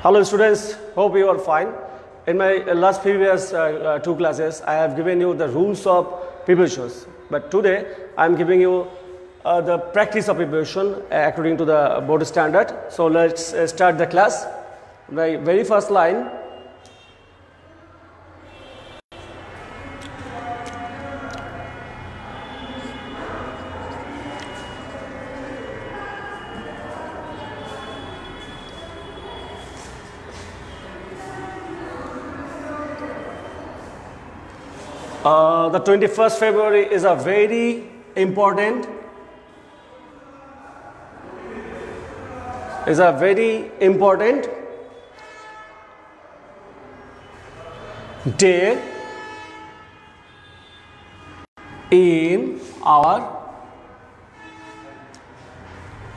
Hello students, hope you are fine. In my last previous two classes, I have given you the rules of prepositions. But today, I am giving you the practice of preposition according to the board standard. So let's start the class. The very first line. The 21st February is a very important day in our,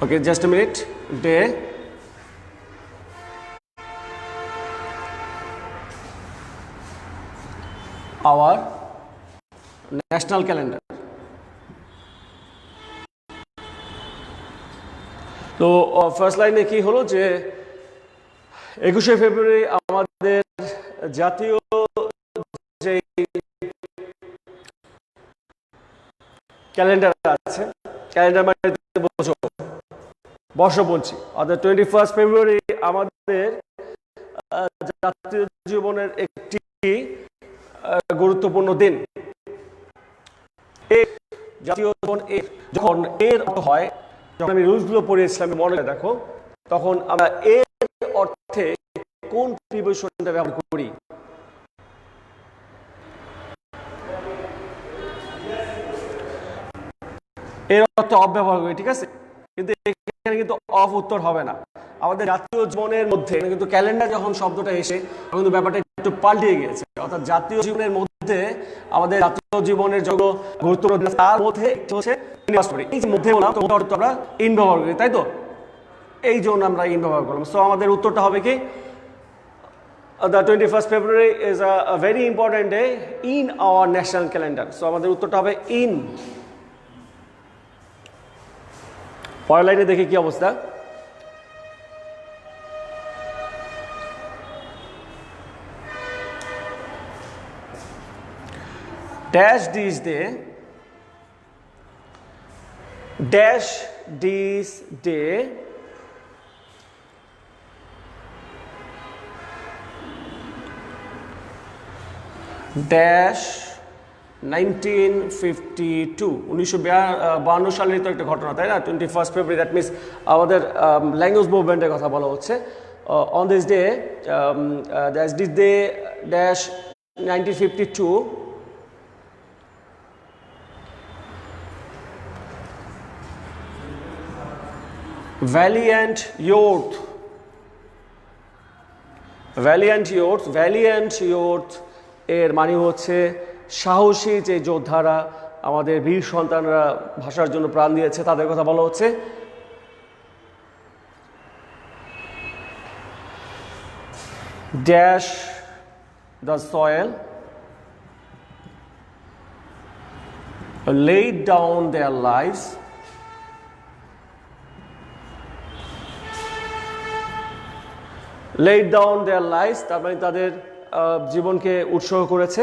okay, just a minute, day our national calendar. তো first লাইনে কি হলো যে 21শে ফেব্রুয়ারি আমাদের জাতীয় যে calendar আছে, calendar মানে বর্ষপঞ্জি, অর্থাৎ 21 ফেব্রুয়ারি আমাদের জাতীয় জীবনের একটি গুরুত্বপূর্ণ দিন। জাতীয় জীবন যখন এর অর্থ হয়, যখন আমি রুলসগুলো পড়িয়েছিলাম মনে দেখো, তখন আমরা এর অর্থে কোন প্রিপোজিশনটা ব্যবহার করি? এর অর্থ অফ ব্যবহার করি, ঠিক আছে? কিন্তু এখানে কিন্তু অফ উত্তর হবে না। আমাদের জাতীয় জীবনের মধ্যে কিন্তু ক্যালেন্ডার যখন শব্দটা এসে তখন কিন্তু ব্যাপারটা একটু পাল্টে গিয়েছে। অর্থাৎ জাতীয় জীবনের মধ্যে আমাদের জাতীয় জীবনের যত গুরুত্বপূর্ণ তার মধ্যে হচ্ছে এই যে মধ্যে আমরা ইন ব্যবহার করি, তাই তো? এই জন্য আমরা ইন ব্যবহার করলাম। সো আমাদের উত্তরটা হবে কি, the 21st February is a very important day in our national calendar. So আমাদের উত্তরটা হবে ইন। পরের লাইনে দেখি কি অবস্থা। Dash this day, dash this day, dash 1952, 1952 সালের তো একটা ঘটনা, তাই না? 21st February, দ্যাট মিনস আমাদের ল্যাঙ্গুয়েজ মুভমেন্টের কথা বলা হচ্ছে। On this day, dash this day, dash 1952, valiant youth এর মানে হচ্ছে সাহসী যে যোদ্ধারা, আমাদের বীর সন্তানরা ভাষার জন্য প্রাণ দিয়েছে, তাদের কথা বলা হচ্ছে। Dash the soil, laid down their lives, laid down their lives, তার মানে তাদের জীবনকে উৎসর্গ করেছে।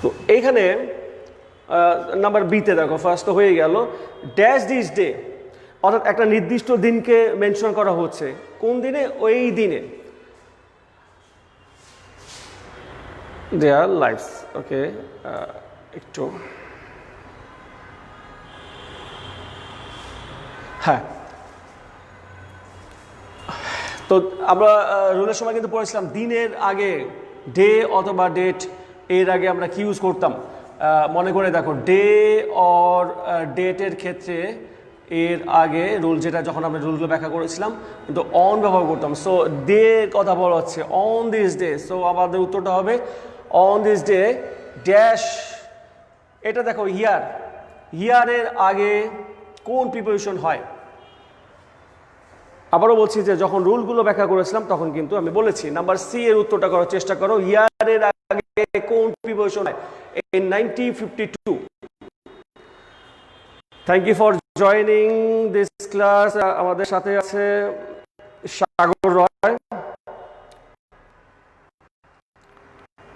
তো এইখানে নাম্বার বিতে দেখো, ফার্স্ট তো হয়ে গেল, ড্যাশ দিস ডে, অর্থাৎ একটা নির্দিষ্ট দিনকে মেনশন করা হচ্ছে। কোন দিনে? ওই দিনে। দেয়ার লাইফস, ওকে, একটু, হ্যাঁ। তো আমরা রুলের সময় কিন্তু পড়েছিলাম দিনের আগে ডে অথবা ডেট, এর আগে আমরা কি ইউজ করতাম মনে করে দেখো। ডে অর ডেটের ক্ষেত্রে এর আগে রুল, যেটা যখন আমরা রুলগুলো ব্যাখ্যা করেছিলাম, কিন্তু অন ব্যবহার করতাম। সো ডে কথা বলা হচ্ছে, অন দিস ডে। সো আমাদের উত্তরটা হবে অন দিস ডে ড্যাশ, এটা দেখো ইয়ার, ইয়ারের আগে কোন প্রিপোজিশন হয়? আবারও বলছি যে যখন রুলগুলো ব্যাখ্যা করেছিলাম তখন কিন্তু আমি বলেছি নাম্বার সি এর উত্তরটা করার চেষ্টা করো। ইয়ারের আগে কোন প্রিপোজিশন হয়? in 1952. Thank you for joining this class আমাদের সাথে আছে Sagar Roy,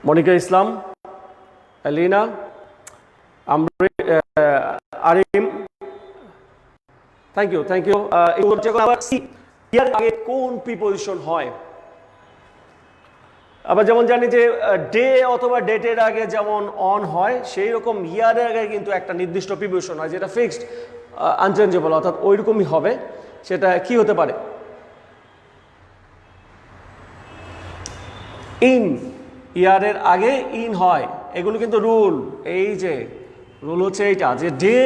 Monika Islam, Elina, Arim. Thank you. Year আগে কোন প্রিপোজিশন হয়? আবার যেমন জানি যে ডে অথবা ডেটের আগে যেমন অন হয়, সেই রকম ইয়ারের আগে কিন্তু একটা নির্দিষ্ট প্রিপোজিশন হয় যেটা ফিক্সড, আনচেঞ্জেবল, অর্থাৎ ওই রকমই হবে। সেটা কি হতে পারে? ইন, ইয়ারের আগে ইন হয়, এগুলো কিন্তু রুল। এই যে রুল হচ্ছে এইটা যে ডে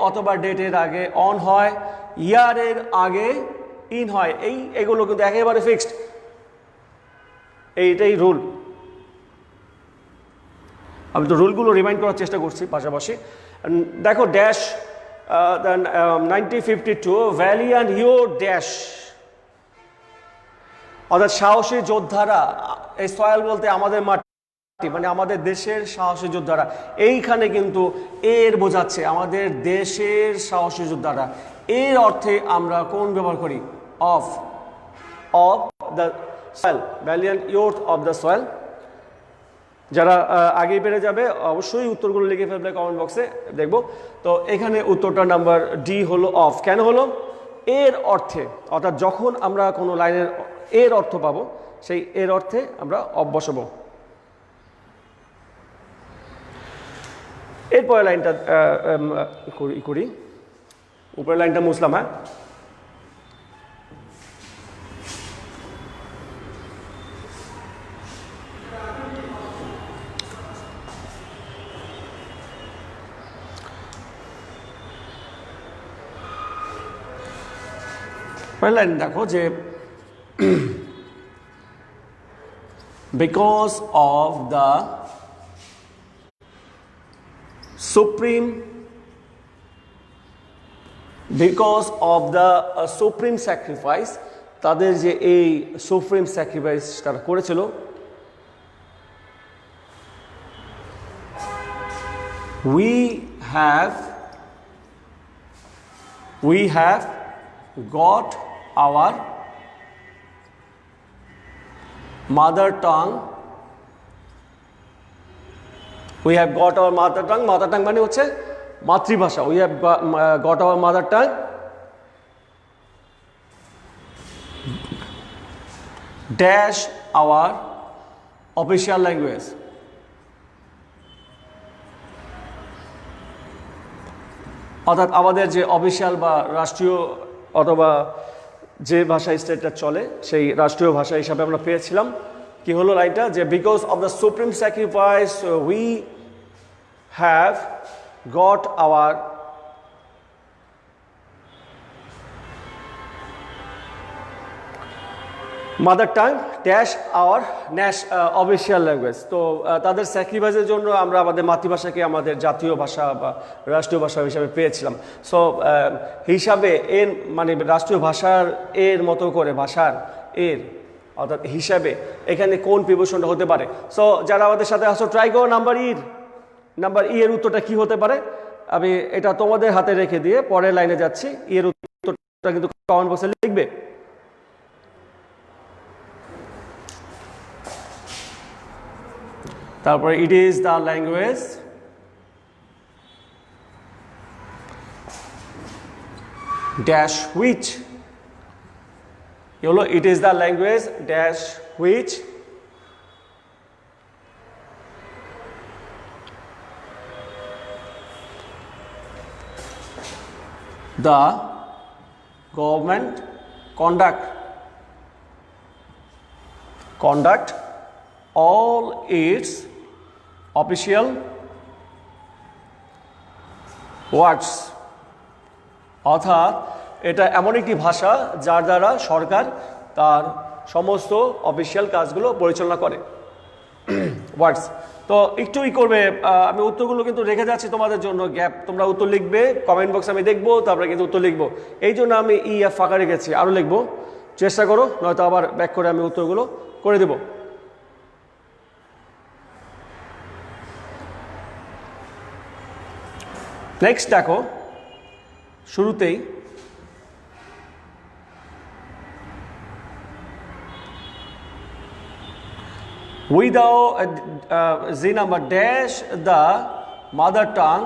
অথবা ডেটের আগে অন হয়, ইয়ারের আগে ইন হয়, এগুলো কিন্তু একেবারে ফিক্সড, এইটাই রুল। আমি তো রুলগুলো রিমাইন্ড করার চেষ্টা করছি পাশাপাশি। দেখো ড্যাশ 1952 ভ্যালিয়ান্ট হিরো ড্যাশ, অর্থাৎ সাহসী যোদ্ধারা, এই সয়েল বলতে আমাদের মাটি, মানে আমাদের দেশের সাহসী যোদ্ধারা। এইখানে কিন্তু এর বোঝাচ্ছে আমাদের দেশের সাহসী যোদ্ধারা। এর অর্থে আমরা কোন ব্যবহার করি? Of the soil, valiant youth of the soil. যারা আগেই পেরে যাবে অবশ্যই উত্তরগুলো লিখে ফেলবে কমেন্ট বক্সে, দেখব। তো এখানে উত্তরটা নাম্বার ডি হলো অফ। কেন হলো? এর অর্থে, অর্থাৎ যখন আমরা কোনো লাইনের এর অর্থ পাবো, সেই এর অর্থে আমরা অফ বসাবো। এরপরে লাইনটা করি, উপরের লাইনটা মুছলাম। হ্যাঁ, পরের লাইন দেখো যে because of the supreme sacrifice, তাদের যে এই সুপ্রিম স্যাক্রিফাইস তারা করেছিল, we have got our mother tongue, mother tongue মানে হচ্ছে মাতৃভাষা। we have got our mother tongue dash our official language, অর্থাৎ আমাদের যে অফিসিয়াল বা রাষ্ট্রীয় অথবা যে ভাষা স্টেটটা চলে সেই রাষ্ট্রীয় ভাষা হিসাবে আমরা পেয়েছিলাম। কি হলো লাইনটা? যে because of the supreme sacrifice we have got our mother tongue dash our official language. তো তাদের স্যাক্রিফাইসের জন্য আমরা আমাদের মাতৃভাষাকে আমাদের জাতীয় ভাষা বা রাষ্ট্রীয় ভাষা হিসাবে পেয়েছিলাম। সো হিসাবে এর মানে রাষ্ট্রীয় ভাষার এর মতো করে ভাষার এর অর্থাৎ হিসাবে এখানে কোন প্রিপোজিশনটা হতে পারে? সো যারা আমাদের সাথে আসো ট্রাই করো নাম্বার ই এর উত্তরটা কি হতে পারে? আমি এটা তোমাদের হাতে রেখে দিয়ে পরের লাইনে যাচ্ছি। এর উত্তরটা কিন্তু কমেন্ট বক্সে লিখবে। তারপরে it is the language dash which, হলো it is the language dash which the government conduct all its official works, অর্থাৎ এটা এমন একটি ভাষা যার দ্বারা সরকার তার সমস্ত অফিসিয়াল কাজগুলো পরিচালনা করে। ওয়ার্ডস তো একটু করবে, আমি উত্তরগুলো কিন্তু রেখে যাচ্ছি তোমাদের জন্য গ্যাপ, তোমরা উত্তর লিখবে কমেন্ট বক্সে, আমি দেখবো, তারপরে কিন্তু উত্তর লিখবো। এই জন্য আমি ফাঁকা রেখেছি, আরও লিখবো, চেষ্টা করো, নয়তো আবার ব্যাক করে আমি উত্তরগুলো করে দেব। নেক্সট দেখো শুরুতেই without Z number dash the mother tongue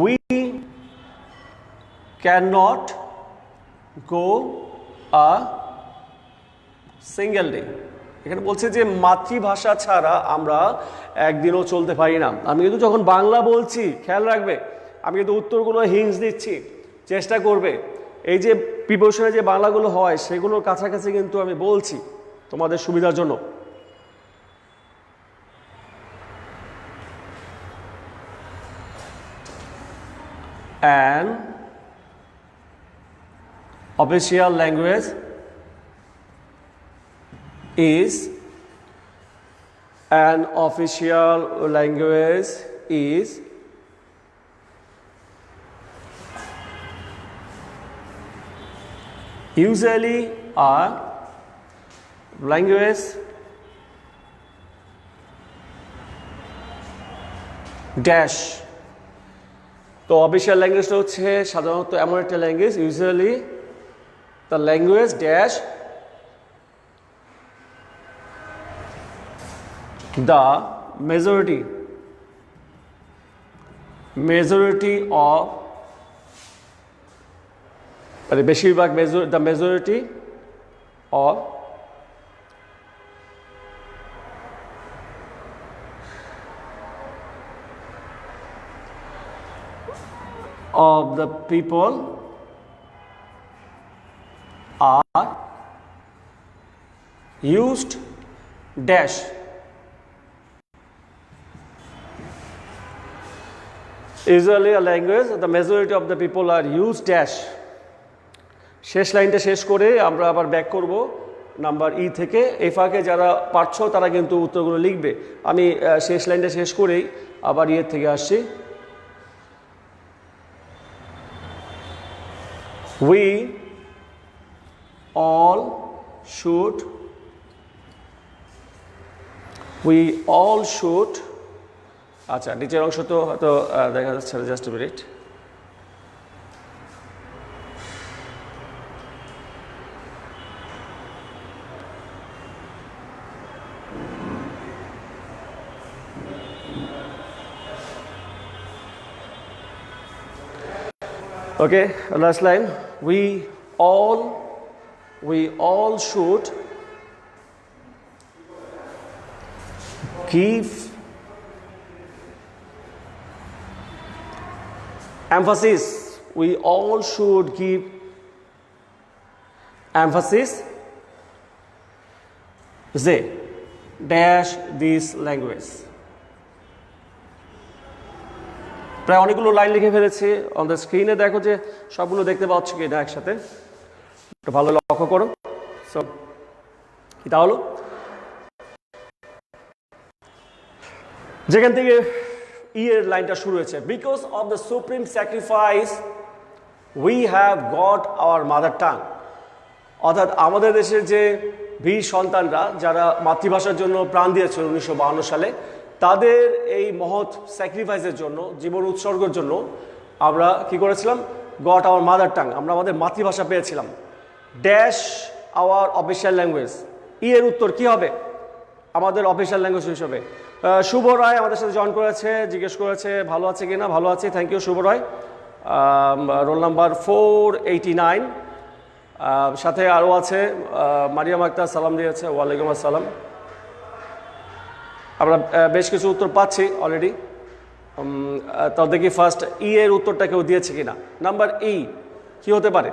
we cannot go a single day. এখানে বলছে যে মাতৃভাষা ছাড়া আমরা একদিনও চলতে পারি না। আমি কিন্তু যখন বাংলা বলছি খেয়াল রাখবে, আমি কিন্তু উত্তরগুলো হিন্টস দিচ্ছি, চেষ্টা করবে এই যে প্রিপোজিশনে যে বাংলাগুলো হয় সেগুলোর কাছাকাছি কিন্তু আমি বলছি তোমাদের সুবিধার জন্য। An official language is usually a language dash। তো অফিসিয়াল ল্যাঙ্গুয়েজটা হচ্ছে সাধারণত এমন একটা language, usually the language dash the majority of, মানে বেশিরভাগ the majority of the people are used dash usually a language the majority of the people are used dash। শেষ লাইনটা শেষ করে আমরা আবার ব্যাক করব নাম্বার ই থেকে। এই ফাঁকে যারা পারছো তারা কিন্তু উত্তরগুলো লিখবে। আমি শেষ লাইনটা শেষ করেই আবার ইয়ের থেকে আসছি। We all should আচ্ছা নিচের অংশ তো হয়তো দেখা যাচ্ছে না, just minute. Okay, last line. We all should give emphasis. We all should give emphasis they dash this language। প্রায় অনেকগুলো লাইন লিখে ফেলেছি। অন দ্য স্ক্রিনে দেখো যে সবগুলো দেখতে পাচ্ছ কি না একসাথে, একটু ভালো লক্ষ্য করো। সো এটা হলো যেখান থেকে ই এর লাইনটা শুরু হয়েছে, because of the supreme sacrifice we have got our mother tongue. অর্থাৎ আমাদের দেশের যে বীর সন্তানরা যারা মাতৃভাষার জন্য প্রাণ দিয়েছিল 1952 সালে, তাদের এই মহৎ স্যাক্রিফাইসের জন্য, জীবন উৎসর্গের জন্য আমরা কি করেছিলাম, গট আওয়ার মাদার টাং, আমরা আমাদের মাতৃভাষা পেয়েছিলাম। ড্যাশ আওয়ার অফিসিয়াল ল্যাঙ্গুয়েজ, ই এর উত্তর কি হবে আমাদের অফিসিয়াল ল্যাঙ্গুয়েজ হিসেবে? শুভ রায় আমাদের সাথে জয়েন করেছে, জিজ্ঞেস করেছে ভালো আছে কিনা। ভালো আছি, thank you Shubho Roy. Roll number 489, সাথে আরও আছে মারিয়াম আক্তার সালাম দিয়েছে, ওয়ালাইকুম আসসালাম। আমরা বেশ কিছু উত্তর পাচ্ছি অলরেডি। তো দেখি ফার্স্ট ই এর উত্তরটা কেউ দিয়েছে কিনা। নাম্বার ই কি হতে পারে?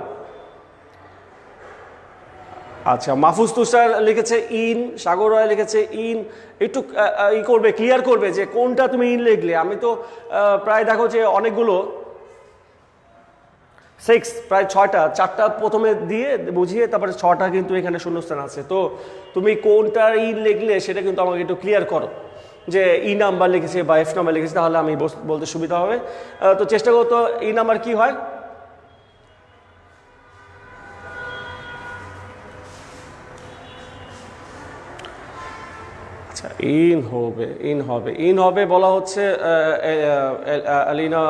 আচ্ছা, মাহফুজ তুষার লিখেছে ইন, সাগর রায় লিখেছে ইন। একটু ই করবে, ক্লিয়ার করবে যে কোনটা তুমি ইন লিখলে। আমি তো প্রায় দেখো যে অনেকগুলো 6 প্রায় 6টা, 4টা প্রথমে দিয়ে বুঝিয়ে তারপরে 6টা কিন্তু এখানে শূন্যস্থান আছে। তো তুমি কোনটা ইন লিখলে সেটা কিন্তু আমাকে একটু ক্লিয়ার করো, যে ই নাম্বার লিখেছে বা এফ নাম্বার লিখেছে, তাহলে আমি বলতে সুবিধা হবে। তো চেষ্টা করো তো ই নাম্বার কি হয়। আচ্ছা, ইন হবে বলা হচ্ছে, আলিনা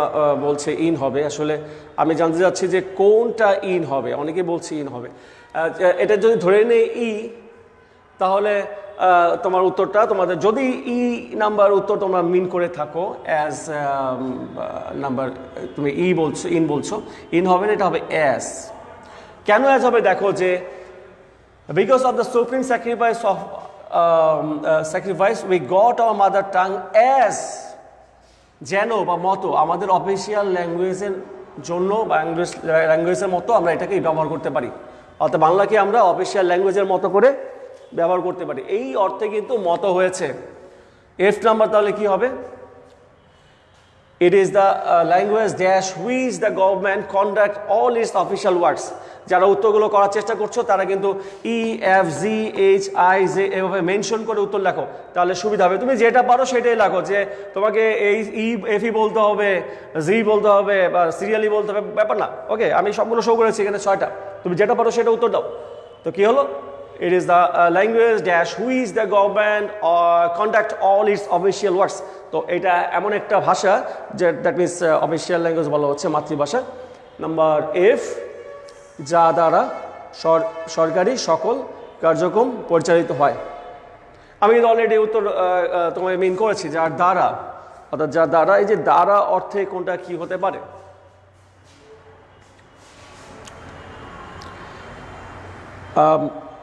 বলছে ইন হবে। আসলে আমি জানতে চাচ্ছি যে কোনটা ইন হবে। অনেকে বলছে ইন হবে। এটা যদি ধরে নেই তাহলে তোমার উত্তরটা, তোমাদের যদি নাম্বার উত্তর তোমরা মিন করে থাকো অ্যাজ নাম্বার, তুমি বলছো, ইন হবে না, এটা হবে অ্যাস। কেন অ্যাজ হবে? দেখো যে because of the supreme sacrifice we got our mother tongue as, যেন বা মতো, আমাদের অফিসিয়াল ল্যাঙ্গুয়েজের জন্য বা ল্যাঙ্গুয়েজের মতো আমরা এটাকেই ব্যবহার করতে পারি। অর্থাৎ বাংলাকে আমরা অফিসিয়াল ল্যাঙ্গুয়েজের মতো করে ব্যবহার করতে পারি, এই অর্থে কিন্তু মতো হয়েছে। এফ নাম্বার তাহলে কি হবে? It is the language dash which the government conduct all its official works. যারা উত্তরগুলো করার চেষ্টা করছো তারা কিন্তু EFGHIJ এভাবে মেনশন করে উত্তর লেখো, তাহলে সুবিধা হবে। তুমি যেটা পারো সেটাই লেখো, যে তোমাকে এই এফই বলতে হবে, জি বলতে হবে বা সিরিয়ালি বলতে হবে, ব্যাপার না। ওকে, আমি সবগুলো শো করেছি এখানে 6টা, তুমি যেটা পারো সেটা উত্তর দাও। তো কি হলো? It is the language dash which the government conduct all its official works. তো এটা এমন একটা ভাষা যে দ্যাট মিনস অফিসিয়াল ল্যাঙ্গুয়েজ বলা হচ্ছে, মাতৃভাষা। নাম্বার এফ, যা দ্বারা সরকারি সকল কার্যক্রম পরিচালিত হয়। আমি কিন্তু অলরেডি উত্তর তোমায় মিন করেছি, যার দ্বারা, অর্থাৎ যার দ্বারা। এই যে দ্বারা অর্থে কোনটা কি হতে পারে?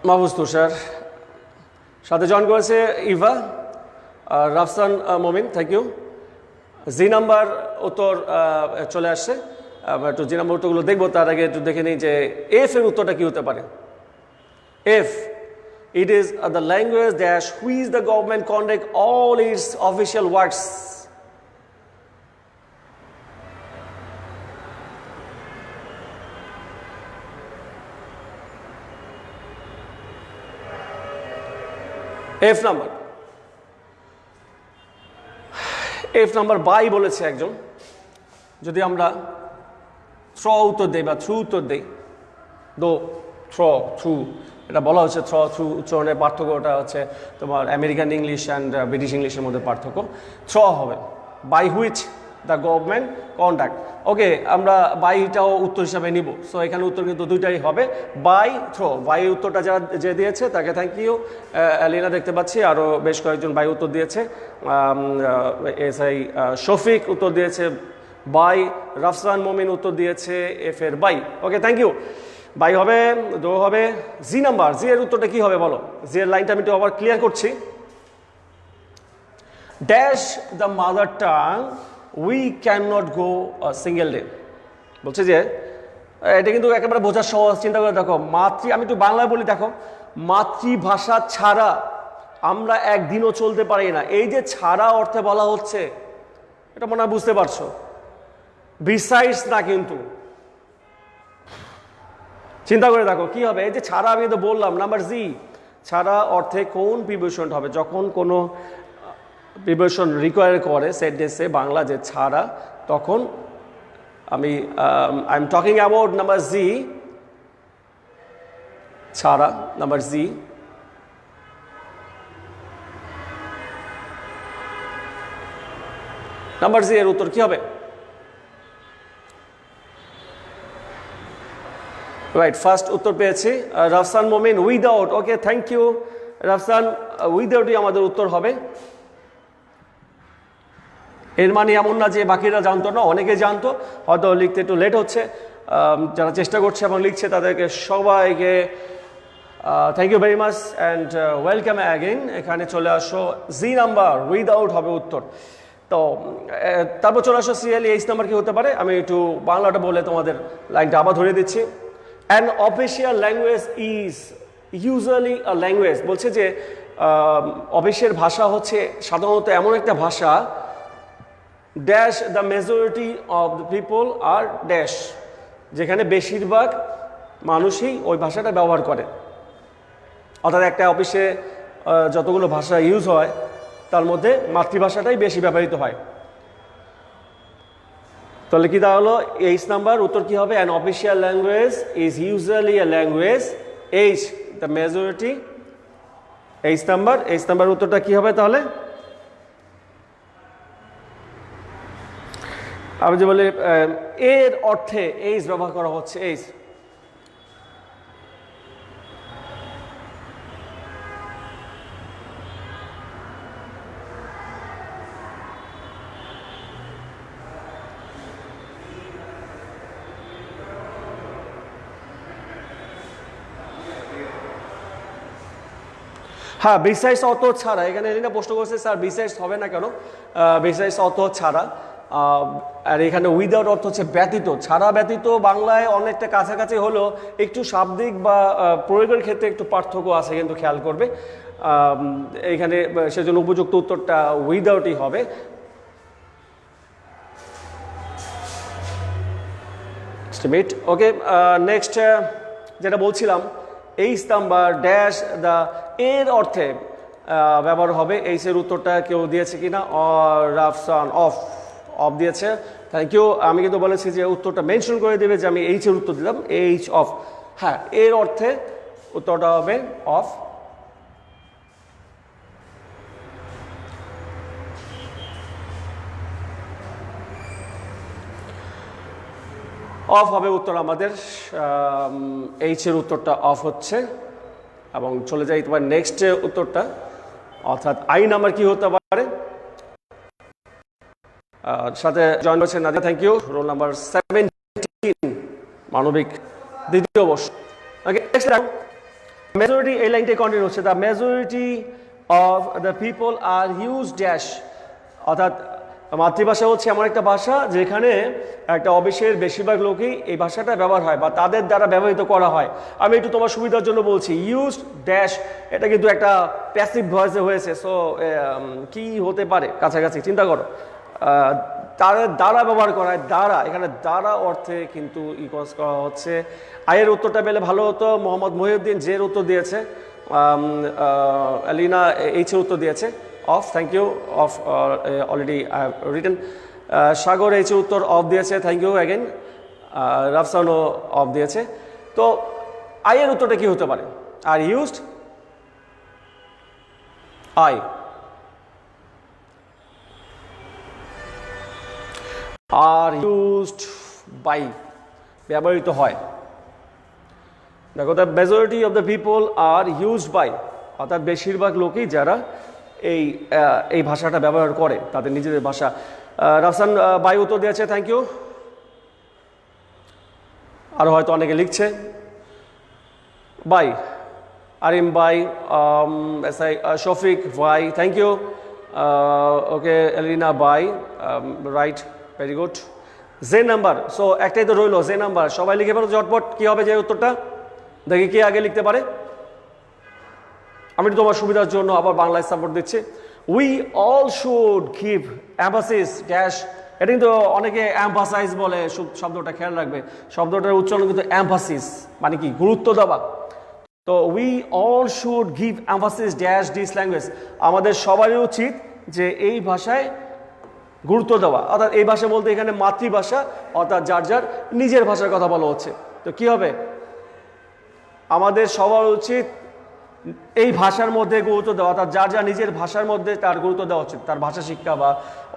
মাহফুজ তুষার সাথে জয়েন করেছে, ইভা, রাফসান মোমিন, থ্যাংক ইউ। জি নাম্বার উত্তর চলে আসছে। একটু জি নাম্বার উত্তরগুলো দেখবো, তার আগে একটু দেখে নিই যে এফ এর উত্তরটা কি হতে পারে। F, it is the language dash which the government conduct all its official works. F number by বলেছে একজন। যদি আমরা থ্র উত্তর দেই বা থ্রু উত্তর দেই, দো, থ্রু, এটা বলা হচ্ছে থ্রু উচ্চারণের পার্থক্যটা হচ্ছে তোমার আমেরিকান ইংলিশ অ্যান্ড ব্রিটিশ ইংলিশের মধ্যে পার্থক্য। থ্র হবে by which the government conduct. Okay, আমরা বাইটাও উত্তর হিসাবে নিব। সো এখানে উত্তর কিন্তু দুইটাই হবে, বাই, থ্রো। বাই উত্তরটা যারা যে দিয়েছে তাকে থ্যাংক ইউ। এলিনা দেখতে পাচ্ছি, আরও বেশ কয়েকজন বাই উত্তর দিয়েছে। এসআই শফিক উত্তর দিয়েছে বাই, রাফসান মোমিন উত্তর দিয়েছে এফ এর by. Okay, thank you. By হবে, দো হবে। জি নাম্বার, জি এর উত্তরটা কি হবে বলো? জি এর লাইনটা আমি একটু আবার ক্লিয়ার করছি। Dash the mother tongue we can not go single day. বলছে যে এটা কিন্তু একেবারে বোঝার সহজ। চিন্তা করে দেখো, আমি একটু বাংলায় বলি, দেখো, মাতৃভাষা ছাড়া আমরা একদিনও চলতে পারি না। এই যে ছাড়া অর্থে বলা হচ্ছে, এটা মনে হয় বুঝতে পারছো। বিসাইডস না, কিন্তু চিন্তা করে দেখো কি হবে। এই যে ছাড়া, আমি তো বললাম নাম্বার জি, ছাড়া অর্থে কোন প্রিপোজিশনটা হবে? যখন কোনো প্রিপোজিশন রিকোয়ার করে সেন্টেন্সে বাংলা যে ছাড়া, তখন আমি I am talking about number G, ছাড়া, নাম্বার জি। নাম্বার জি এর উত্তর কি হবে? রাইট, ফার্স্ট উত্তর পেয়েছি Rafsan Momin, without. Okay, thank you Rafsan. উইদাউটই আমাদের উত্তর হবে। এর মানে এমন না যে বাকিরা জানতো না, অনেকে জানতো, হয়তো লিখতে একটু লেট হচ্ছে। যারা চেষ্টা করছে এবং লিখছে তাদেরকে সবাইকে thank you very much and welcome again. এখানে চলে আসো, জি নাম্বার উইদাউট হবে উত্তর। তো তারপর চলে আসো সিরিয়ালি, এইচ নাম্বার কি হতে পারে? আমি একটু বাংলাটা বলে তোমাদের লাইনটা আবার ধরে দিচ্ছি। An official language is usually a language. বলছে যে অফিসের ভাষা হচ্ছে সাধারণত এমন একটা ভাষা, dash the majority of the people are dash, যেখানে বেশিরভাগ মানুষই ওই ভাষাটা ব্যবহার করে। অর্থাৎ একটা অফিসে যতগুলো ভাষা ইউজ হয় তার মধ্যে মাতৃভাষাটাই বেশি ব্যবহৃত হয়। তাহলে কি দাঁড়ালো? এইচ নাম্বার উত্তর কি হবে? An official language is usually a language, H the majority number উত্তরটা কি হবে তাহলে? আমি যে বলি এর অর্থে এইচ ব্যবহার করা হচ্ছে, এইচ। হ্যাঁ, বিসাইডস অত ছাড়া, এখানে এলিনা প্রশ্ন করছে স্যার বিসাইডস হবে না কেন? বিসাইডস অত ছাড়া, আর এখানে উইদাউট অর্থ হচ্ছে ব্যতীত, ছাড়া ব্যতীত বাংলায় অনেকটা কাছাকাছি হলেও একটু শাব্দিক বা প্রয়োগের ক্ষেত্রে একটু পার্থক্য আছে, কিন্তু খেয়াল করবে এইখানে, সেজন্য উপযুক্ত উত্তরটা উইদাউটই হবে। ওকে, নেক্সট যেটা বলছিলাম, এইচ নাম্বার ড্যাশ দ্য এর অর্থে ব্যবহার হবে। এইচের উত্তরটা কেউ দিয়েছে কিনা? রাফসান অফ দিয়েছে, থ্যাংক ইউ। আমি কিন্তু বলেছি যে উত্তরটা মেনশন করে দেবে যে আমি এইচের উত্তর দিলাম, এইচ অফ। হ্যাঁ, এর অর্থে উত্তরটা হবে অফ। অফ হবে উত্তর আমাদের, এইচের উত্তরটা অফ হচ্ছে। এবং চলে যাই তোমার নেক্সট উত্তরটা, অর্থাৎ আই নাম্বার কি হতে পারে? সাথে জয়েন করছেন Nadia, thank you. Roll number 17, মানবিক দ্বিতীয় বর্ষ। ওকে, নেক্সট মেজরিটি, এই লাইনটাই কন্টিনিউ হচ্ছে, the majority of the people are huge dash, অর্থাৎ মাতৃভাষা হচ্ছে এমন একটা ভাষা যেখানে একটা অবিশ্বের বেশিরভাগ লোকই এই ভাষাটা ব্যবহার হয় বা তাদের দ্বারা ব্যবহৃত করা হয়। আমি একটু তোমার সুবিধার জন্য বলছি, ইউজ ড্যাশ, এটা কিন্তু একটা প্যাসিভ ভয়েসে হয়েছে। সো কি হতে পারে কাছাকাছি? চিন্তা করো, তাদের দ্বারা ব্যবহার করা হয়, দ্বারা, এখানে দ্বারা অর্থে কিন্তু ইউজ করা হচ্ছে। আয়ের উত্তরটা পেলে ভালো হতো। মোহাম্মদ মহিউদ্দিন জের উত্তর দিয়েছে, আলিনা এইচের উত্তর দিয়েছে, of, thank you. Of already I have written. Sagar এইচের উত্তর অফ দিয়েছে, থ্যাংক ইউ অ্যাগেন। রাফসানও অফ দিয়েছে। তো আয়ের উত্তরটা কি হতে পারে? Are used I, are used by, ব্যবহৃত হয়। দেখো, the majority of the people are used by, অর্থাৎ বেশিরভাগ লোকই যারা এই ভাষাটা ব্যবহার করে, তাদের নিজেদের ভাষা। রাফসান বাই উত্তর দিয়েছে, থ্যাংক ইউ। আর হয়তো অনেকে লিখছে by, Arim by, Shafiq by, thank you. Okay, Elina by, right, very good. J number, so একটাই তো রইলো, জে নাম্বার। সবাই লিখে ফেলো ঝটপট, কি হবে যে উত্তরটা? দেখি কে আগে লিখতে পারে। আমি তোমার সুবিধার জন্য আবার বাংলায় সাপোর্ট দিচ্ছি। We all should give emphasis dash, এটা কিন্তু অনেকে এমফাসাইজ বলে, শব্দটা খেয়াল রাখবে, শব্দটার উচ্চারণ কিন্তু এমফাসিস, মানে কি? গুরুত্ব দেওয়া। তো we all should give emphasis dash this language, আমাদের সবারই উচিত যে এই ভাষায় গুরুত্ব দেওয়া। অর্থাৎ এই ভাষা বলতে এখানে মাতৃভাষা, অর্থাৎ যার যার নিজের ভাষার কথা বলা হচ্ছে। তো কি হবে? আমাদের সবার উচিত এই ভাষার মধ্যে গুরুত্ব দেওয়া, অর্থাৎ যার যার নিজের ভাষার মধ্যে তার গুরুত্ব দেওয়া উচিত, তার ভাষা শিক্ষা, বা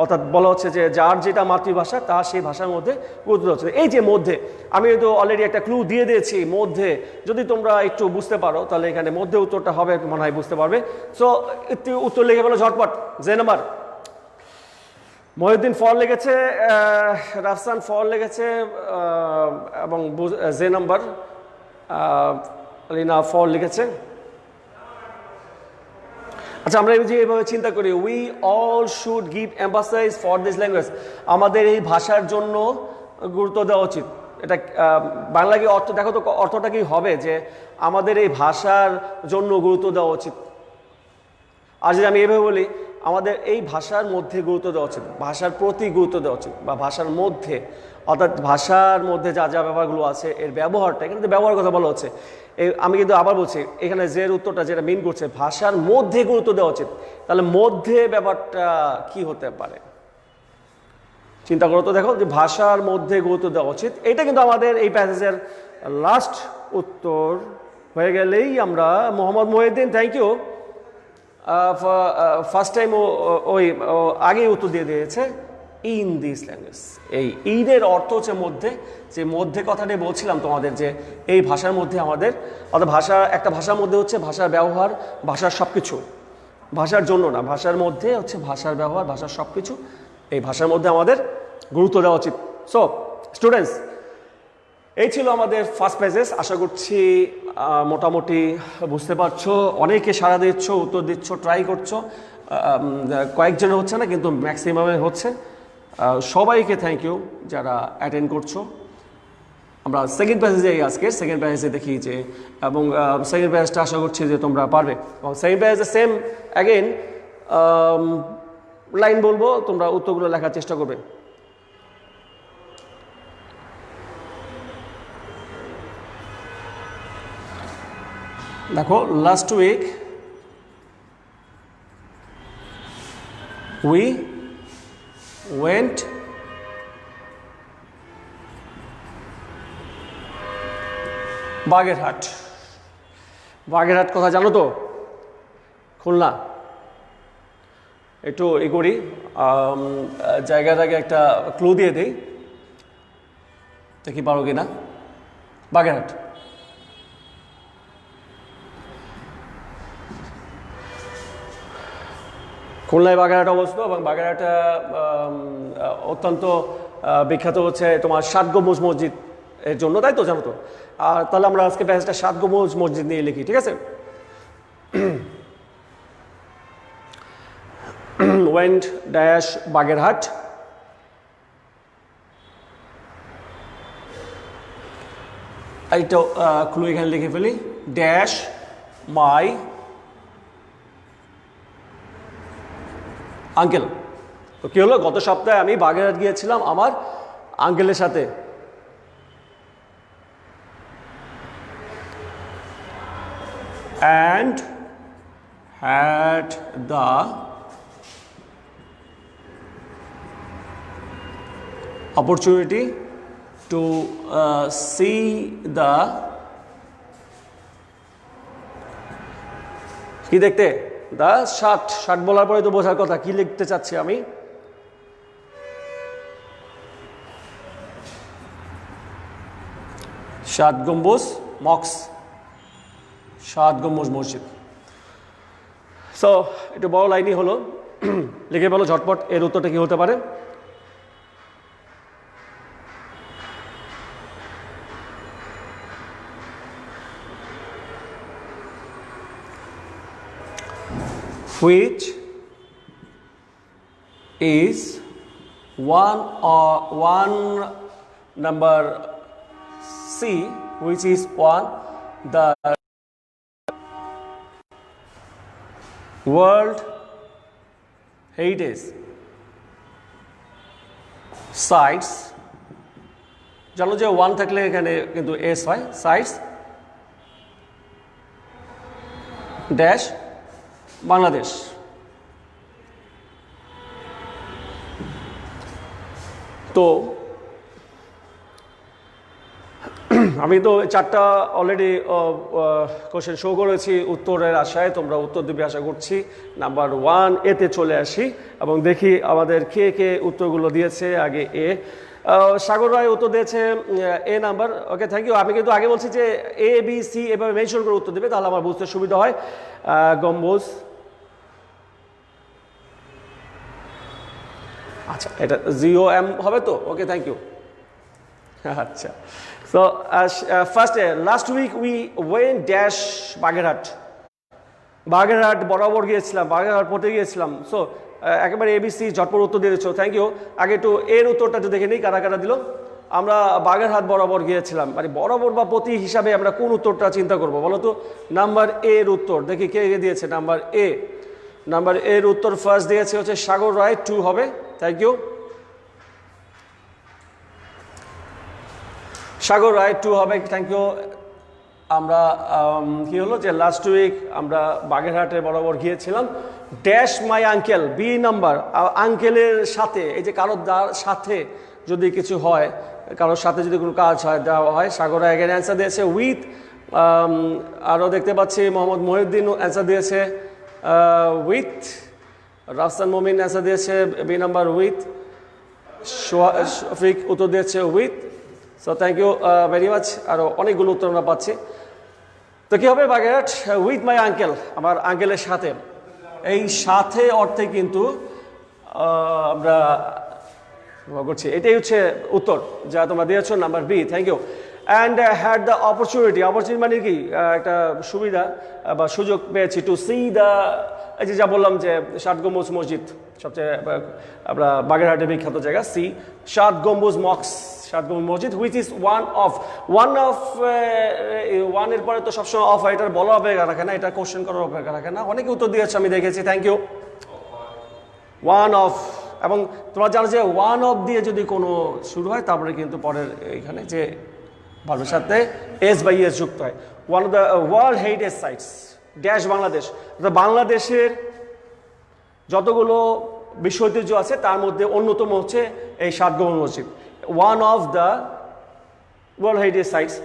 অর্থাৎ বলা হচ্ছে যে যার যেটা মাতৃভাষা তার সেই ভাষার মধ্যে গুরুত্ব দেওয়া উচিত। এই যে মধ্যে, আমি তো অলরেডি একটা ক্লু দিয়ে দিয়েছি, মধ্যে, যদি তোমরা একটু বুঝতে পারো তাহলে এখানে মধ্যে উত্তরটা হবে, মনে হয় বুঝতে পারবে। সো একটু উত্তর লিখে বলো ঝটপট। যে নাম্বার, মহিউদ্দিন ফল লেগেছে, রাফসান ফল লেগেছে, এবং যে নাম্বার আলিনা ফল লিখেছে। আচ্ছা, আমরা এইভাবে চিন্তা করি, we all should give emphasize for this language, আমাদের এই ভাষার জন্য গুরুত্ব দেওয়া উচিত। এটা বাংলা কি অর্থ? দেখো তো অর্থটা কি হবে, যে আমাদের এই ভাষার জন্য গুরুত্ব দেওয়া উচিত। আর যদি আমি এইভাবে বলি, আমাদের এই ভাষার মধ্যে গুরুত্ব দেওয়া উচিত, ভাষার প্রতি গুরুত্ব দেওয়া উচিত, বা ভাষার মধ্যে, অর্থাৎ ভাষার মধ্যে যা যা ব্যবহারগুলো আছে এর ব্যবহারটা, এখানে তো ব্যবহার কথা বলা হচ্ছে। আমি কিন্তু আবার বলছি, এখানে যে উত্তরটা যেটা মিন করছে, ভাষার মধ্যে গুরুত্ব দেওয়া উচিত, তাহলে মধ্যে ব্যাপারটা কি হতে পারে? চিন্তা করো তো, দেখো যে ভাষার মধ্যে গুরুত্ব দেওয়া উচিত, এটা কিন্তু আমাদের এই প্যাসেজের লাস্ট উত্তর হয়ে গেলেই আমরা, Mohammad Mohiuddin, thank you. First time ওই আগেই উত্তর দিয়ে দিয়েছে ইন দিস ল্যাঙ্গুয়েজ। এই ইনের অর্থ হচ্ছে মধ্যে, যে মধ্যে কথাটাই বলছিলাম তোমাদের, যে এই ভাষার মধ্যে আমাদের, অর্থাৎ ভাষা, একটা ভাষার মধ্যে হচ্ছে ভাষার ব্যবহার, ভাষার সব কিছু, ভাষার জন্য না, ভাষার মধ্যে হচ্ছে ভাষার ব্যবহার, ভাষার সব কিছু, এই ভাষার মধ্যে আমাদের গুরুত্ব দেওয়া উচিত। সো স্টুডেন্টস, এই ছিল আমাদের ফার্স্ট পেজেস। আশা করছি মোটামুটি বুঝতে পারছো, অনেকে সাড়া দিচ্ছ, উত্তর দিচ্ছ, ট্রাই করছো, কয়েকজনে হচ্ছে না কিন্তু ম্যাক্সিমামে হচ্ছে। সবাইকে থ্যাংক ইউ যারা অ্যাটেন্ড করছো। আমরা সেকেন্ড প্যাসেজে যাই, আজকে সেকেন্ড প্যাসেজে দেখি যে, এবং সেকেন্ড প্যাসেজটা আশা করছি যে তোমরা পারবে। এবং সেকেন্ড প্যাসেজে সেম অ্যাগেন লাইন বলবো, তোমরা উত্তরগুলো লেখার চেষ্টা করবে। দেখো, last week we went Bagerhat. Bagerhat কথা জানো তো? খুলনা। একটু ই করি, জায়গাটাকে একটা ক্লু দিয়ে দিই, দেখি পারো কিনা। বাগেরহাট, খুলনায় বাগেরহাট অবস্থিত, এবং বাগেরহাটটা অত্যন্ত বিখ্যাত হচ্ছে তোমার 7 গম্বুজ মসজিদ এর জন্য, তাই তো? জানো তো? আর তাহলে আমরা আজকে প্যাসেজটা 7 গম্বুজ মসজিদ নিয়ে লিখি, ঠিক আছে? ওয়েন্ট ড্যাশ বাগেরহাট, এইটা ক্লু এখানে লিখে ফেলি, ড্যাশ মাই আঙ্কেল। তো কী হলো, গত সপ্তাহে আমি বাগেরহাট গিয়েছিলাম আমার আঙ্কেলের সাথে। and had the opportunity to see the, কি দেখতে? দা ষাট। ষাট বলার পরে তো বোঝার কথা কি লিখতে চাচ্ছি আমি। সাত গম্বুজ মক্স, 7 গম্বুজ মসজিদ। সো একটু বড় লাইনই হলো, লিখে বলো ঝটপট এর উত্তরটা কি হতে পারে? Which is one number C, which is one the World Heritage Sites, জানো যে 1 থাকলে এখানে কিন্তু এস হয়, সাইটস ড্যাশ বাংলাদেশ। তো আমি তো 4টা অলরেডি কোশ্চেন শো করেছি উত্তরের আশায়, তোমরা উত্তর দেবে আশা করছি। নাম্বার 1 এতে চলে আসি এবং দেখি আমাদের কে কে উত্তরগুলো দিয়েছে। আগে এ, সাগর রায় উত্তর দিয়েছে A number. Okay, thank you. আমি কিন্তু আগে বলছি যে এ বি সি এভাবে মেনশন করে উত্তর দেবে, তাহলে আমার বুঝতে সুবিধা হয়। গম্বুজ, আচ্ছা এটা GOM হবে তো? Okay, thank you. আচ্ছা, so first last week we went dash Bagerhat. Bagerhat বরাবর গিয়েছিলাম, বাগেরহাট পড়তে গিয়েছিলাম। সো একেবারে ABC ঝটপট উত্তর দিয়ে দিচ্ছ, থ্যাংক ইউ। আগে একটু এর উত্তরটা একটু দেখে নিই কারা কারা দিল। আমরা বাগেরহাট বরাবর গিয়েছিলাম, মানে বরাবর বা প্রতি হিসাবে আমরা কোন উত্তরটা চিন্তা করব বলো তো? নাম্বার এর উত্তর দেখি কে দিয়েছে। নাম্বার এ, নাম্বার এর উত্তর ফার্স্ট দিয়েছে হচ্ছে সাগর রায়, 2 হবে, থ্যাংক ইউ। সাগর রায় 2 হবে, থ্যাংক ইউ। আমরা কি হলো যে লাস্ট উইক আমরা বাগেরহাটে বরাবর গিয়েছিলাম, dash my uncle, B number, আঙ্কেলের সাথে, এই যে কারোর সাথে যদি কিছু হয়, কারোর সাথে যদি কোনো কাজ হয় দেওয়া হয়। সাগর রায় অ্যান্সার দিয়েছে উইথ। আরও দেখতে পাচ্ছি মোহাম্মদ মহিউদ্দিন অ্যান্সার দিয়েছে উইথ রাফসান মমিন অ্যান্সার দিয়েছে বি নাম্বার উইথ শফিক উত্তর দিয়েছে with so thank you very much আরও অনেকগুলো উত্তর আমরা পাচ্ছি তো কী হবে বাগেরহাট উইথ মাই আঙ্কেল আমার আঙ্কেলের সাথে এই সাথে অর্থে কিন্তু আমরা করছি এটাই হচ্ছে উত্তর যা তোমরা দিয়েছো number B thank you and had the opportunity মানে কি একটা সুবিধা বা সুযোগ পেয়েছি টু সি দ্য এই যে যা বললাম যে 7 গম্বুজ মসজিদ সবচেয়ে আমরা বাগেরহাটের বিখ্যাত জায়গা সি 7 গম্বুজ মসজিদ হুইচ ইজ ওয়ান অফ ওয়ানের পরে তো সবসময় অফ হয় এটার বলা অপেক্ষা রাখে না এটা কোশ্চেন করার অপেক্ষা রাখে না অনেকে উত্তর দিয়েছে আমি দেখেছি থ্যাংক ইউ ওয়ান অফ এবং তোমরা জানো যে ওয়ান অফ দিয়ে যদি কোনো শুরু হয় তারপরে কিন্তু পরের এইখানে যে ভার্বের সাথে এস বাই এস যুক্ত হয় one of the world heritage sites dash Bangladesh বাংলাদেশের যতগুলো বিশ্ব ঐতিহ্য আছে তার মধ্যে অন্যতম হচ্ছে এই 7 গম্বুজ মসজিদ one of the world heritage sites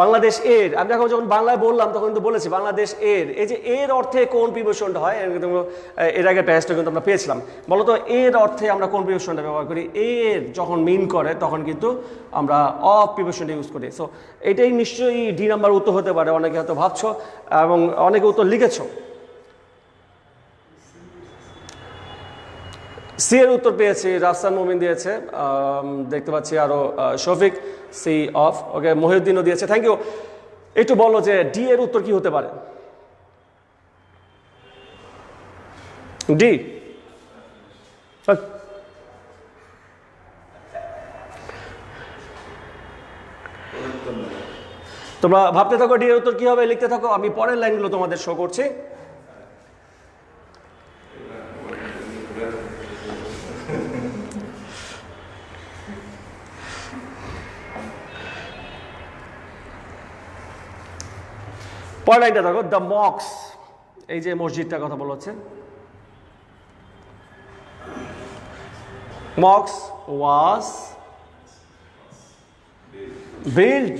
Bangladesh এর আমি যখন বাংলায় বললাম তখন কিন্তু বলেছি বাংলাদেশ এর এই যে এর অর্থে কোন প্রিপোজিশনটা হয় এর আগে প্যাসটা কিন্তু আমরা পেয়েছিলাম বলতো এর অর্থে আমরা কোন প্রিপোজিশনটা ব্যবহার করি এর যখন মিন করে তখন কিন্তু আমরা অফ প্রিপোজিশনটা ইউজ করি সো এটাই নিশ্চয়ই ডি নাম্বার উত্তর হতে পারে অনেকে হয়তো ভাবছো এবং অনেকে উত্তর লিখেছো সি এর উত্তর পেয়েছি রাফসান মোমিন দিয়েছে দেখতে পাচ্ছি আরও শফিক সি অফ ওকে মহিউদ্দিনও দিয়েছে থ্যাংক ইউ একটু বলো যে ডি এর উত্তর কি হতে পারে ডি তোমরা ভাবতে থাকো ডি এর উত্তর কি হবে লিখতে থাকো আমি পরের লাইনগুলো তোমাদের শো করছি পরের লাইনটা দেখো দ্য মক্স এই যে মসজিদটার কথা বলা হচ্ছে মক্স was built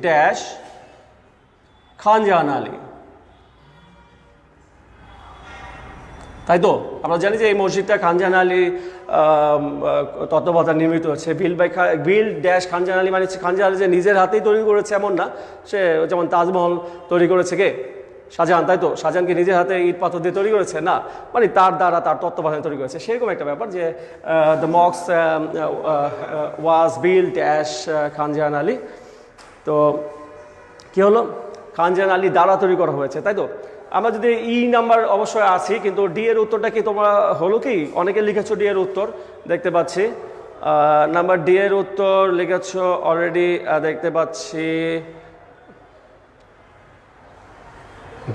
dash Khan Jahan Ali তাই তো আমরা জানি যে এই মসজিদটা খানজাহান আলী তত্ত্বাবধানে নির্মিত হচ্ছে বিল্ড ড্যাশ খানজাহান আলী মানে খানজাহান আলী যে নিজের হাতেই তৈরি করেছে এমন না সে যেমন তাজমহল তৈরি করেছে কে শাহজাহান তাই তো শাহজাহানকে নিজের হাতে ইট পাথর দিয়ে তৈরি করেছে না মানে তার দ্বারা তার তত্ত্বাবধানে তৈরি করেছে সেরকম একটা ব্যাপার যে দ্য মক্স was built dash Khan Jahan Ali তো কী হলো খানজাহান আলী দ্বারা তৈরি করা হয়েছে তাই তো আমরা যদি ই নাম্বার অবশ্যই আছি কিন্তু ডি এর উত্তরটা কি তোমরা হলো কি অনেকে লিখেছো ডি এর উত্তর দেখতে পাচ্ছি নাম্বার ডি এর উত্তর লিখেছো অলরেডি দেখতে পাচ্ছি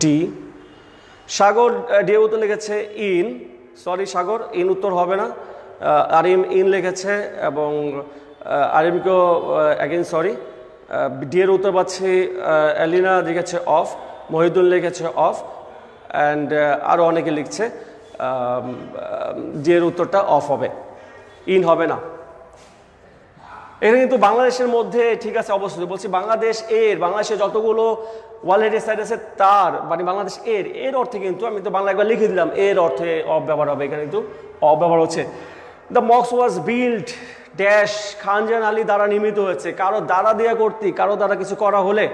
ডি সাগর ডি এর উত্তর লিখেছে ইন সরি সাগর ইন উত্তর হবে না আরিম ইন লিখেছে এবং আরিমকেও অ্যাগেন সরি ডি এর উত্তর পাচ্ছি এলিনা লিখেছে অফ মহিদুল লিখেছে অফ অ্যান্ড আরও অনেকে লিখছে ডি এর উত্তরটা অফ হবে ইন হবে না এটা কিন্তু বাংলাদেশের মধ্যে ঠিক আছে অবস্থিত বলছি বাংলাদেশের যতগুলো ওয়ার্ল্ড হেরিটেজ সাইট আছে তার মানে বাংলাদেশ এর অর্থে কিন্তু আমি তো বাংলা একবার লিখে দিলাম এর অর্থে অফ ব্যবহার হবে এখানে কিন্তু অফ ব্যবহার হচ্ছে দ্য মক্স was built dash Khan Jahan Ali দ্বারা নির্মিত হয়েছে কারো দ্বারা দেওয়া করতে কারো দ্বারা কিছু করা হলে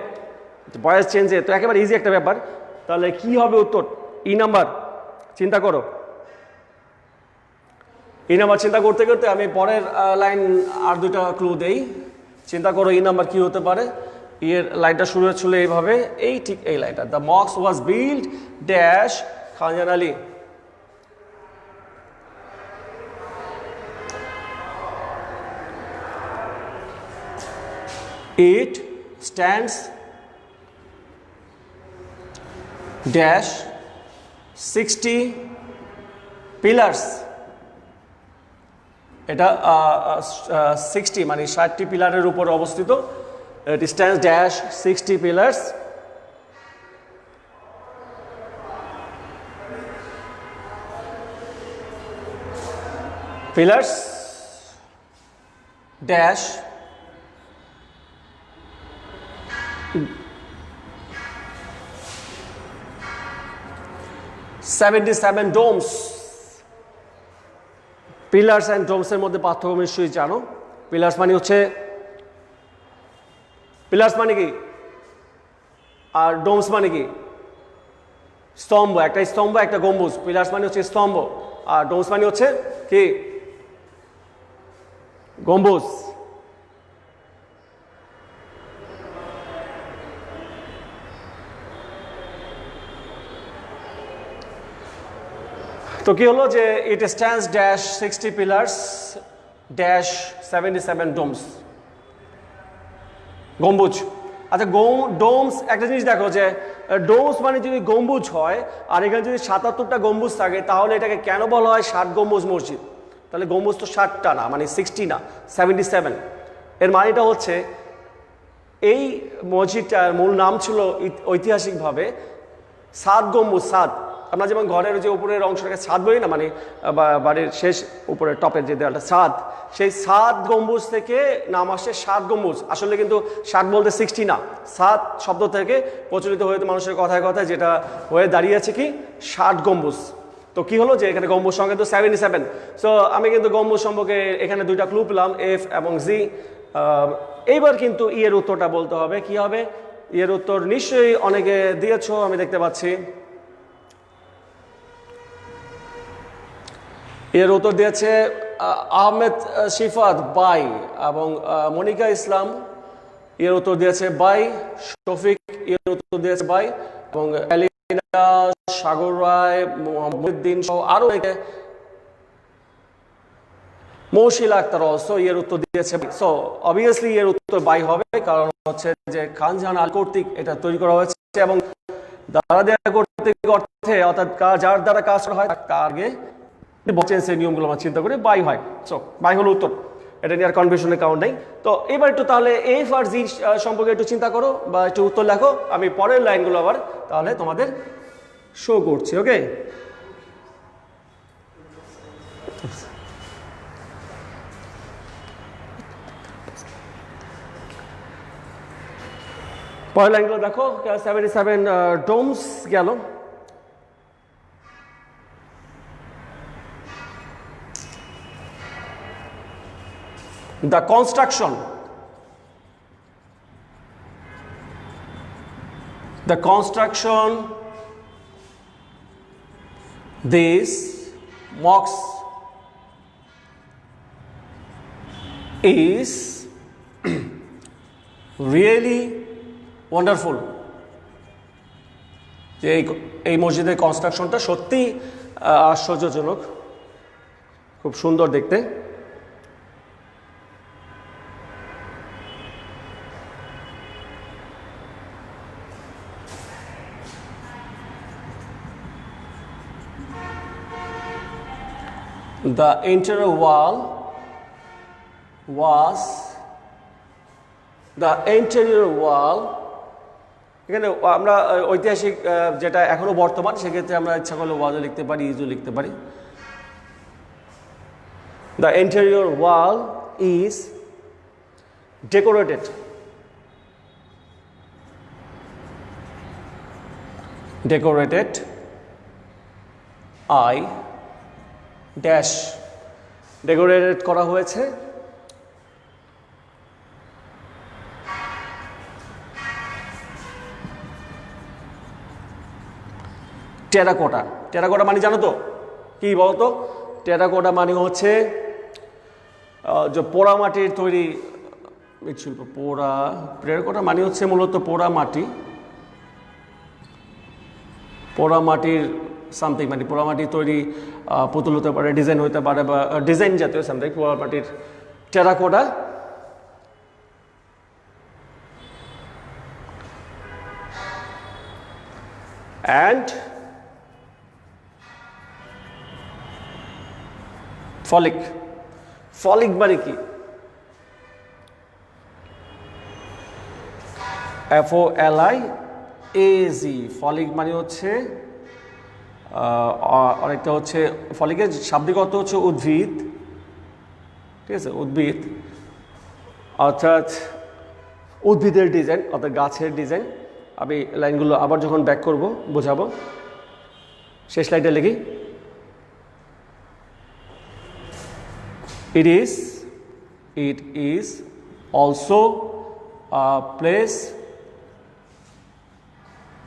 ভয়েস চেঞ্জে তো একেবারে ইজি একটা ব্যাপার তাহলে কি হবে উত্তর ই নাম্বার চিন্তা করো ই নাম্বার চিন্তা করতে করতে আমি পরের লাইন আর দুটা ক্লু দেই চিন্তা করো ই নাম্বার কি হতে পারে এর লাইনটা শুরু হচ্ছিল এইভাবে এই ঠিক এই লাইনটা দ্য মক্স was built dash Khan Jahan Ali it stands dash 60 pillars এটা 60 মানে 60টি পিলারের উপর অবস্থিত it stands dash 60 pillars 77 domes. Pillars and ডোমসের মধ্যে পার্থক্য নিশ্চয়ই জানো। পিলার্স মানে কি, আর ডোমস মানে কি? স্তম্ভ, একটা স্তম্ভ একটা গম্বুজ। পিলার্স মানে হচ্ছে স্তম্ভ, আর ডোমস মানে হচ্ছে কি? গম্বুজ। তো কি হলো যে it stands dash 60 pillars dash 77 domes, গম্বুজ। আচ্ছা, ডোমস, একটা জিনিস দেখো যে ডোমস মানে যদি গম্বুজ হয় আর এখানে যদি 77টা গম্বুজ থাকে তাহলে এটাকে কেন বলা হয় 60 গম্বুজ মসজিদ? তাহলে গম্বুজ তো 60টা না, মানে 60 না, 77। এর মানেটা হচ্ছে এই মসজিদটার মূল নাম ছিল ঐতিহাসিকভাবে 7 গম্বুজ। 7, আমরা যেমন ঘরের যে উপরের অংশটাকে ছাদ বলি না, মানে বাড়ির শেষ উপরে টপের যে দেওয়ালটা ছাদ, সেই 7 গম্বুজ থেকে নাম আসে 7 গম্বুজ। আসলে কিন্তু 7 বলতে 60 না, 7 শব্দ থেকে প্রচলিত হয়ে মানুষের কথায় কথায় যেটা হয়ে দাঁড়িয়েছে কি 60 গম্বুজ। তো কি হলো যে এখানে গম্বুজ সংখ্যা তো 77। সো আমি কিন্তু গম্বুজ সম্পর্কে এখানে 2টা ক্লু পেলাম, এফ এবং জি। এইবার কিন্তু এর উত্তরটা বলতে হবে। কি হবে এর উত্তর? নিশ্চয়ই অনেকে দিয়েছো, আমি দেখতে পাচ্ছি। এর উত্তর দিয়েছে আহমেদ শিফাত বাই এবং মনিকা ইসলাম। এর উত্তর দিয়েছে বাই। শফিক এর উত্তর দিয়েছে বাই, এবং এলিনা, সাগর রায়, মোহাম্মদুদ্দিন সহ আরো মৌশিলা আক্তার অলসো এর উত্তর দিয়েছে। সো অবভিয়াসলি এর উত্তর বাই হবে, কারণ হচ্ছে যে খানজাহান আল কর্তৃক এটা তৈরি করা হয়েছে এবং দ্বারা দেয়া কর্তৃক অর্থে অর্থাৎ যার দ্বারা কাজ করা হয় তার আগে চেঞ্জের নিয়মগুলো আমরা চিন্তা করে বাই হয়। সো বাই হলো উত্তর, এটা নিয়ে আর কনফিউশনের কারণ নেই। তো এবার একটু তাহলে এফ আর জি সম্পর্কে একটু চিন্তা করো বা একটু উত্তর লেখো। আমি পরের লাইনগুলো আবার তাহলে তোমাদের শো করছি। ওকে, পরের লাইনগুলো দেখো। 77 ডোমস গেল। The construction this mosque is really wonderful. যে এই মসজিদের কনস্ট্রাকশনটা সত্যি আশ্চর্যজনক, খুব সুন্দর দেখতে। The interior wall এখানে আমরা ঐতিহাসিক যেটা এখনো বর্তমান, সেক্ষেত্রে আমরা ইচ্ছা করলে ওয়ালও লিখতে পারি, ইজও লিখতে পারি। The interior wall is decorated I dash decorated করা হয়েছে টেরাকোটা। টেরাকোটা মানে জানো তো কি বলতো? টেরাকোটা মানে হচ্ছে যে পোড়া মাটির তৈরি মৃৎশিল্প। টেরাকোটা মানে হচ্ছে মূলত পোড়া মাটির সামথিং, মানে পোড়া মাটির তৈরি পুতুল হতে পারে, ডিজাইন হতে পারে, বা ডিজাইন জাতীয় সামথিং, পোড়া মাটির টেরাকোটা। অ্যান্ড ফলিক মানে কি? FOLIAZ। ফলিক মানে হচ্ছে অনেকটা হচ্ছে ফলিকের শাব্দিক অর্থ হচ্ছে উদ্ভিদ, ঠিক আছে? উদ্ভিদ অর্থাৎ উদ্ভিদের ডিজাইন, অর্থাৎ গাছের ডিজাইন। আমি লাইনগুলো আবার যখন ব্যাক করব বোঝাবো। শেষ লাইনটা লিখি, it is also a place,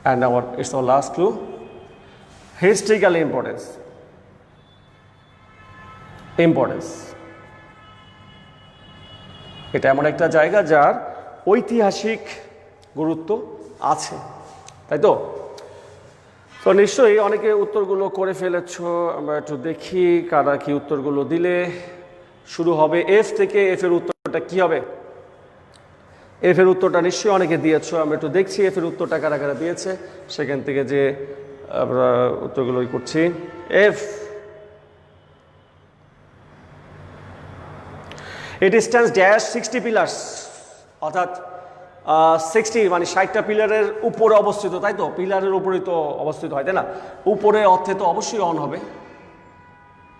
and it's our last clue, historical importance. এটা এমন একটা জায়গা যার ঐতিহাসিক গুরুত্ব আছে, তাই তো? তো নিশ্চয়ই অনেকে উত্তরগুলো করে ফেলেছো, আমরা একটু দেখি কারা কি উত্তরগুলো দিলে। শুরু হবে এফ থেকে। এফ এর উত্তরটা কি হবে? এফ এর উত্তরটা নিশ্চয়ই অনেকে দিয়েছো, আমরা একটু দেখছি এফ এর উত্তরটা কারা কারা দিয়েছে, সেখান থেকে যে আমরা উত্তরগুলোই করছি। F, it stands dash 60 pillars, অর্থাৎ 60 মানে 60টা পিলারের উপরে অবস্থিত, তাই তো? পিলারের উপরেই তো অবস্থিত হয়, তাই না? উপরে অর্থে তো অবশ্যই অন হবে।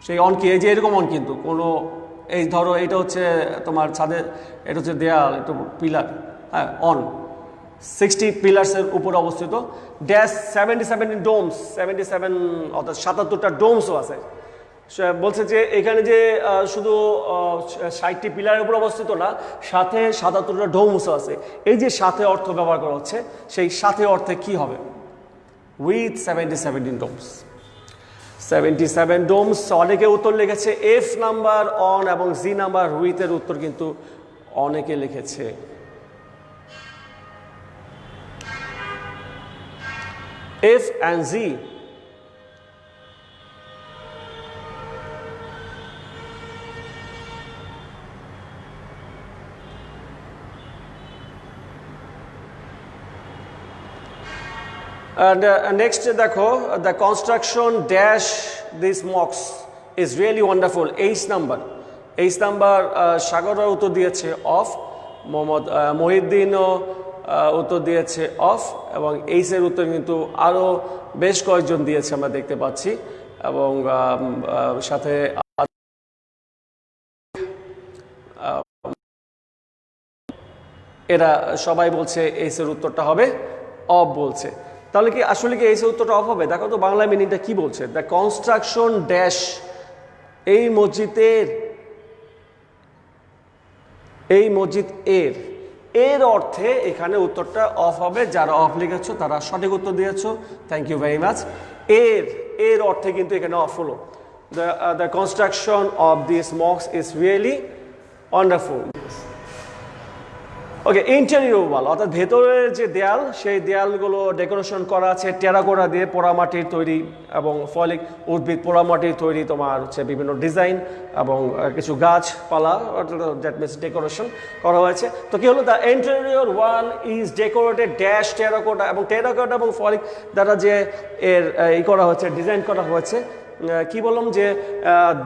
সেই অন কি? এই যে এরকম অন, কিন্তু কোনো এই ধরো এটা হচ্ছে তোমার ছাদের, এটা হচ্ছে দেয়াল, একটু পিলার, হ্যাঁ, অন 60 পিলার্সের উপরে অবস্থিত। ড্যাশ 77 ডোমস, 77 অর্থাৎ 77টা ডোমসও আছে। বলছে যে এখানে যে শুধু 60টি পিলারের উপর অবস্থিত না, সাথে 77টা ডোমসও আছে। এই যে সাথে অর্থ ব্যবহার করা হচ্ছে, সেই সাথে অর্থে কি হবে? With 77 domes. 77 ডোমস। অনেকে উত্তর লিখেছে এফ নাম্বার অন এবং জি নাম্বার উইথের উত্তর কিন্তু অনেকে লিখেছে। F and G. And next দেখো, the construction dash this mosque is really wonderful. H number সাগররা উত্তর দিয়েছে অফ, মোহাম্মদ মহিউদ্দিনও উত্তর দিয়েছে অফ, এবং এইচ এর উত্তর কিন্তু আরও বেশ কয়েকজন দিয়েছে আমরা দেখতে পাচ্ছি, এবং সাথে এরা সবাই বলছে এইচ এর উত্তরটা হবে অফ বলছে। তাহলে কি আসলে কি এই উত্তরটা অফ হবে? দেখো তো বাংলা মিনিংটা কি বলছে। দ্য কনস্ট্রাকশন ড্যাশ, এই মসজিদ এর অর্থে এখানে উত্তরটা অফ হবে। যারা অফ লিখেছো তারা সঠিক উত্তর দিয়েছো, থ্যাংক ইউ ভেরি মাচ। এর অর্থে কিন্তু এখানে অফ হলো। The construction of this mosque is really wonderful. Okay, interior wall অর্থাৎ ভেতরের যে দেয়াল, সেই দেয়ালগুলো ডেকোরেশন করা আছে টেরাকোটা দিয়ে, পোড়ামাটির তৈরি এবং ফলিক উদ্ভিদ, পোড়ামাটির তৈরি তোমার হচ্ছে বিভিন্ন ডিজাইন এবং কিছু গাছপালা, দ্যাট মিনস ডেকোরেশন করা হয়েছে। তো কি হলো? The interior wall is decorated dash terracotta, এবং টেরাকোটা এবং ফলিক দ্বারা যে এর করা হয়েছে, ডিজাইন করা হয়েছে, কি বললাম যে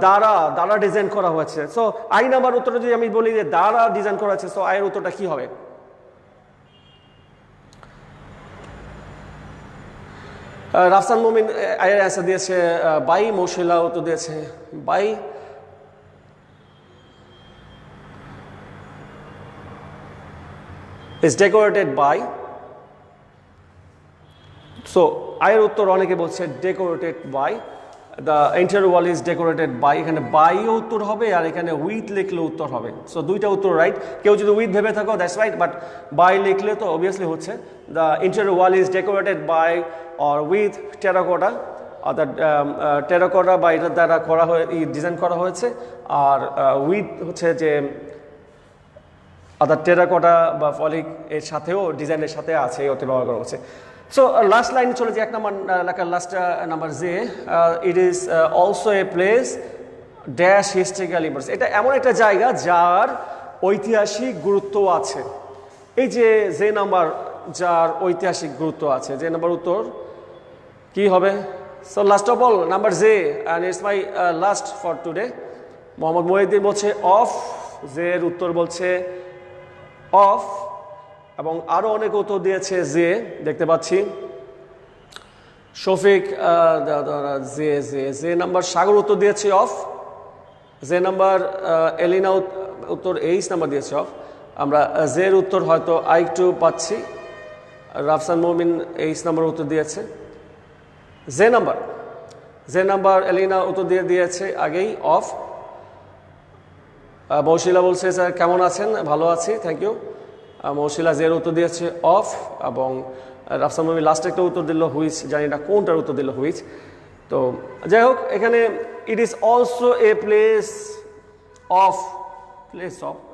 দ্বারা ডিজাইন করা হয়েছে। সো আই নাম্বার উত্তরটা যদি আমি বলি যে দ্বারা ডিজাইন করা হয়েছে, সো আয়ের উত্তরটা কি হবে? রাফসান মুমিন আয়ের অ্যান্সার দিয়েছে বাই। মৌশিলা উত্তর দিয়েছে by. Is decorated by. So আয়ের উত্তর অনেকে বলছে decorated by. The interior wall is decorated by, এখানে বাইও উত্তর হবে, আর এখানে উইথ লিখলে উত্তর হবে। সো দুইটা উত্তর রাইট। কেউ যদি উইথ ভেবে থাকো দ্যাটস রাইট, বাট বাই লিখলে তো অবভিয়াসলি হচ্ছে the interior wall is decorated by or with terracotta, অর্থাৎ টেরাকোটা বা এটার দ্বারা করা হয়ে ডিজাইন করা হয়েছে, আর উইথ হচ্ছে যে অর্থাৎ টেরাকোটা বা ফলিক এর সাথেও ডিজাইনের সাথে আছে, এই অর্থে ব্যবহার করা হচ্ছে। সো লাস্ট লাইন চলে যে 1 নম্বর লেখার লাস্ট নাম্বার যে, it is also a place dash historical importance. এটা এমন একটা জায়গা যার ঐতিহাসিক গুরুত্ব আছে। এই যে নাম্বার যার ঐতিহাসিক গুরুত্ব আছে, যে নাম্বার উত্তর কি হবে? So last of all number J, and it's my last for today. Mohammad Mohiuddin বলছে অফ, জের উত্তর বলছে অফ, এবং আরও অনেক উত্তর দিয়েছে যে দেখতে পাচ্ছি। শফিক যে নাম্বার সাগর উত্তর দিয়েছে অফ, যে নাম্বার এলিনা উত্তর এইচ নাম্বার দিয়েছে অফ। আমরা জের উত্তর হয়তো আরেকটু পাচ্ছি। রাফসান মুমিন এইচ নাম্বার উত্তর দিয়েছে। যে নাম্বার যে নাম্বার এলিনা উত্তর দিয়ে দিয়েছে আগেই অফ। মৌশিলা বলছে স্যার কেমন আছেন, ভালো আছি, থ্যাংক ইউ। মৌশিলা জের উত্তর দিয়েছে অফ, এবং রাফসান মামি লাস্ট একটা উত্তর দিল হুইচ, জানি না কোনটার উত্তর দিল হুইচ। তো যাই হোক, এখানে it is also a place of,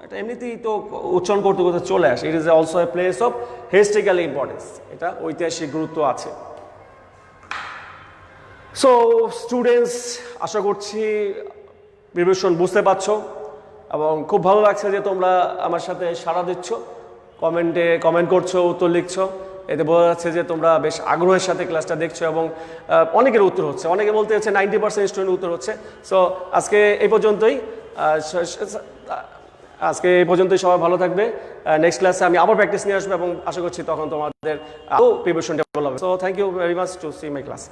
এটা এমনিতেই তো উচ্চারণ করতে করতে চলে আসে। It is also a place of historical importance, এটা ঐতিহাসিক গুরুত্ব আছে। সো স্টুডেন্টস, আশা করছি প্রিপারেশন বুঝতে পারছো এবং খুব ভালো লাগছে যে তোমরা আমার সাথে সাড়া দিচ্ছ, কমেন্ট করছো, উত্তর লিখছো। এতে বোঝা যাচ্ছে যে তোমরা বেশ আগ্রহের সাথে ক্লাসটা দেখছো এবং অনেকের উত্তর হচ্ছে, অনেকে বলতে হচ্ছে 90% স্টুডেন্ট উত্তর হচ্ছে। সো আজকে এই পর্যন্তই, সবাই ভালো থাকবে। নেক্সট ক্লাসে আমি আবার প্র্যাকটিস নিয়ে আসবো এবং আশা করছি তখন তোমাদের আরও প্রিপারেশন ডেভেলপ হবে। So thank you very much to see my class.